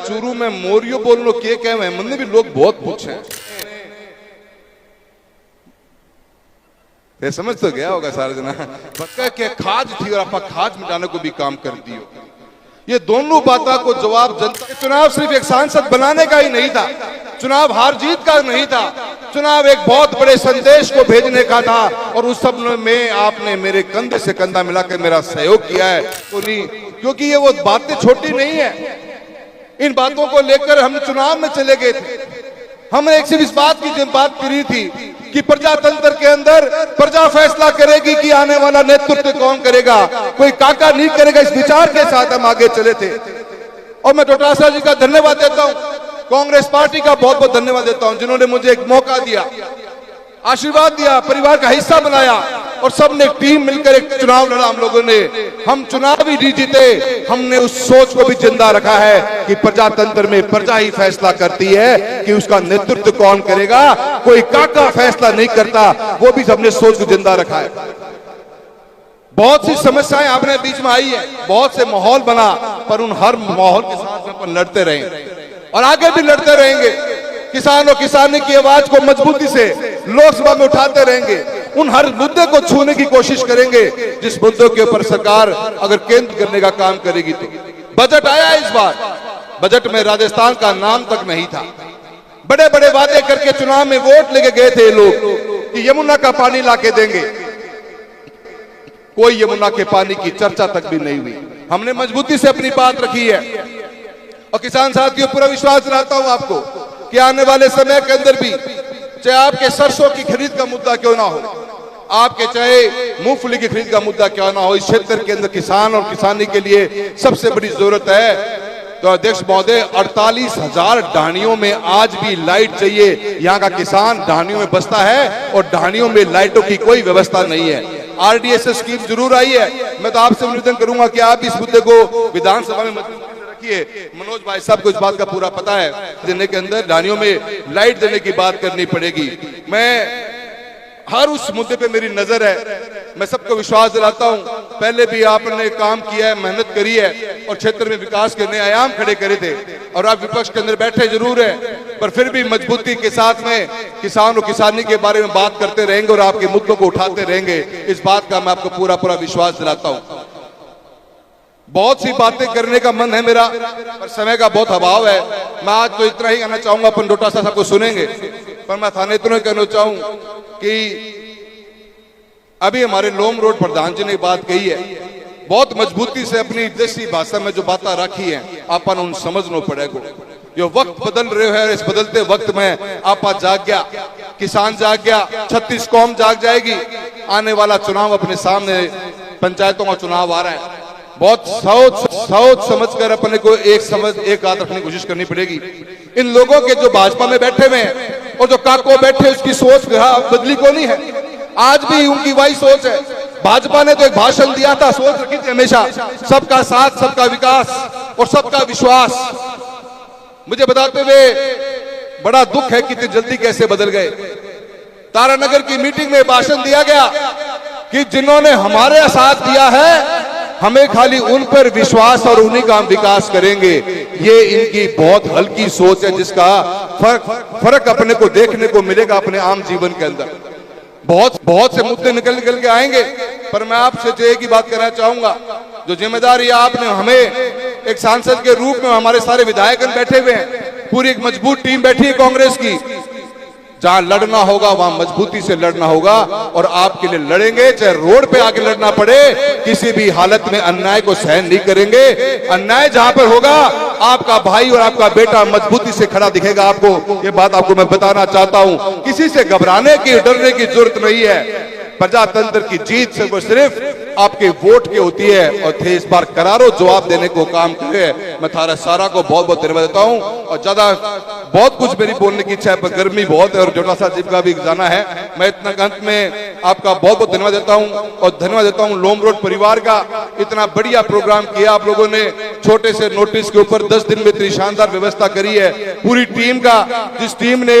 चूरू में मोरियो बोलनो के कहे मैंने भी लोग बहुत पूछे ये समझ तो गया होगा सारे जना पक्का के खाज थी और आप खाज मिटाने को भी काम कर दियो। ये दोनों बातों को जवाब जनता। चुनाव सिर्फ एक सांसद बनाने का ही नहीं था, चुनाव हार जीत का नहीं था, चुनाव एक बहुत बड़े संदेश को भेजने का था। और उस सब में आपने मेरे कंधे से कंधा मिलाकर मेरा सहयोग किया है तो नहीं, क्योंकि ये वो बातें छोटी नहीं है। इन बातों को लेकर हम चुनाव में चले गए थे। हमने एक सिर्फ इस बात की बात करी थी कि प्रजातंत्र के अंदर प्रजा फैसला करेगी कि आने वाला नेतृत्व कौन करेगा, कोई काका नहीं करेगा। इस विचार के साथ हम आगे चले थे। और मैं डोटासरा जी का धन्यवाद देता हूं, कांग्रेस पार्टी का बहुत बहुत धन्यवाद देता हूं, जिन्होंने मुझे एक मौका दिया, आशीर्वाद दिया, परिवार का हिस्सा बनाया और सबने टीम मिलकर एक चुनाव लड़ा। हम लोगों ने, हम चुनाव ही नहीं जीते, हमने उस सोच को भी जिंदा रखा है कि प्रजातंत्र में प्रजा ही फैसला करती है कि उसका नेतृत्व कौन करेगा, कोई काका फैसला नहीं करता। वो भी हमने सोच को जिंदा रखा है। बहुत सी समस्याएं आपने बीच में आई है, बहुत से माहौल बना, पर उन हर माहौल के साथ अपन लड़ते रहे और आगे भी लड़ते रहेंगे। किसान और किसानी की आवाज को मजबूती से लोकसभा में उठाते रहेंगे, उन हर मुद्दे को छूने की कोशिश करेंगे जिस मुद्दों के ऊपर सरकार अगर केंद्र करने का काम करेगी। तो बजट आया इस बार, बजट में राजस्थान का नाम तक नहीं था। बड़े बड़े वादे करके चुनाव में वोट लेके गए थे लोग कि यमुना का पानी लाके देंगे, कोई यमुना के पानी की चर्चा तक भी नहीं हुई। हमने मजबूती से अपनी बात रखी है और किसान साथियों पूरा विश्वास दिलाता हूं आपको कि आने वाले समय के अंदर भी, चाहे आपके सरसों की खरीद का मुद्दा क्यों ना हो, आपके चाहे मूंगफली की खरीद का मुद्दा क्यों ना हो, इस क्षेत्र के अंदर किसान और किसानी के लिए सबसे बड़ी जरूरत है। तो अध्यक्ष महोदय 48,000 ढाणियों में आज भी लाइट चाहिए। यहाँ का किसान ढाणियों में बसता है और ढाणियों में लाइटों की कोई व्यवस्था नहीं है। RDSS स्कीम जरूर आई है। मैं तो आपसे निवेदन करूंगा कि आप इस मुद्दे को विधानसभा में रखिए। मनोज भाई साहब को इस बात का पूरा पता है, देने के अंदर ढाणियों में लाइट देने की बात करनी पड़ेगी। मैं हर उस मुद्दे पे मेरी नजर है। मैं सबको विश्वास दिलाता हूं, पहले भी आपने काम किया है, मेहनत करी है और क्षेत्र में विकास के नए आयाम खड़े करे थे। और आप विपक्ष के अंदर बैठे जरूर है, पर फिर भी मजबूती के साथ में किसान और किसानी के बारे में बात करते रहेंगे और आपके मुद्दों को उठाते रहेंगे। इस बात का मैं आपको पूरा पूरा विश्वास दिलाता हूं। बहुत सी बातें करने का मन है मेरा, पर समय का बहुत अभाव है। मैं आज तो इतना ही कहना चाहूंगा, अपन डोटासरा साहब को सुनेंगे, पर मैं थाने इतना कहना चाहूं कि अभी हमारे लोम रोड प्रधान जी ने बात कही है, बहुत मजबूती से अपनी देसी भाषा में जो बातें रखी है, अपन उन समझना पड़ेगा। जो वक्त बदल रहे हैं, इस बदलते वक्त में आपा जाग गया, किसान जाग गया, 36 कौम जाग जाएगी। आने वाला चुनाव अपने सामने, पंचायतों का चुनाव आ रहा है। बहुत सोच समझकर अपने को एक बात रखने की कोशिश करनी पड़ेगी। इन लोगों के जो भाजपा में बैठे हुए हैं और जो काको बैठे, उसकी सोच बदली को नहीं है। आज भी उनकी वही सोच है। भाजपा ने तो एक भाषण दिया था, सोच रखी थी हमेशा सबका साथ, सबका विकास और सबका विश्वास। मुझे बताते हुए बड़ा दुख है कि इतनी जल्दी कैसे बदल गए। तारानगर की मीटिंग में भाषण दिया गया कि जिन्होंने हमारे साथ दिया है, हमें खाली उन पर विश्वास और उन्हीं का हम विकास करेंगे। ये इनकी बहुत हल्की सोच है, जिसका फर्क अपने को देखने को मिलेगा अपने आम जीवन के अंदर। बहुत से मुद्दे निकल के आएंगे, पर मैं आपसे एक ही बात कहना चाहूंगा, जो जिम्मेदारी आपने हमें एक सांसद के रूप में, हमारे सारे विधायकगण बैठे हुए हैं, पूरी एक मजबूत टीम बैठी है कांग्रेस की। जहां लड़ना होगा वहां मजबूती से लड़ना होगा और आपके लिए लड़ेंगे, चाहे रोड पे आके लड़ना पड़े। किसी भी हालत में अन्याय को सहन नहीं करेंगे। अन्याय जहां पर होगा, आपका भाई और आपका बेटा मजबूती से खड़ा दिखेगा आपको। ये बात आपको मैं बताना चाहता हूं। किसी से घबराने की, डरने की जरूरत नहीं है। प्रजातंत्र की जीत से वो सिर्फ आपके वोट की होती है और थे इस बार करारो जवाब देने को काम करे। मैं थारा सारा को बहुत बहुत धन्यवाद देता हूं और ज्यादा बहुत कुछ मेरी बोलने की इच्छा है, पर गर्मी बहुत है और डोटासरा जी का भी जाना है। मैं इतना अंत में आपका बहुत बहुत धन्यवाद देता हूं और धन्यवाद देता हूं लोम रोड परिवार का। इतना बढ़िया प्रोग्राम किया आप लोगों ने, छोटे से नोटिस के ऊपर 10 दिन में इतनी शानदार व्यवस्था करी है। पूरी टीम का, जिस टीम ने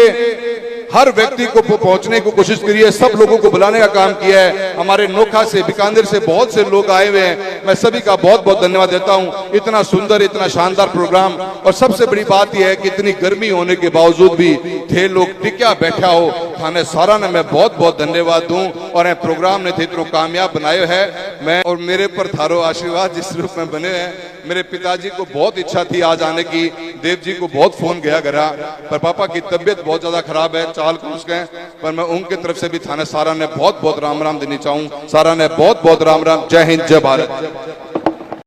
हर व्यक्ति को पहुंचने की कोशिश करी है, सब लोगों को बुलाने का काम किया है। हमारे नोखा से, बीकानेर से बहुत से लोग आए हुए हैं, मैं सभी का बहुत बहुत धन्यवाद देता हूं। इतना सुंदर, इतना शानदार प्रोग्राम, और सबसे बड़ी बात यह है कि इतनी गर्मी होने के बावजूद भी थे लोग टिक्या बैठा हो, थाने सारा ने मैं बहुत बहुत धन्यवाद दूं। और ये प्रोग्राम ने थे इतना कामयाब बनाए है। मैं और मेरे पर थारो आशीर्वाद जिस रूप में बने हैं, मेरे पिताजी को बहुत इच्छा थी आज आने की, देव जी को बहुत फोन गया करा, पर पापा की तबीयत बहुत ज्यादा खराब है, चाल कुछ गए, पर मैं उनके तरफ से भी थाने सारा ने बहुत बहुत राम राम देनी चाहूँ। सारा ने बहुत बहुत राम राम। जय हिंद, जय भारत।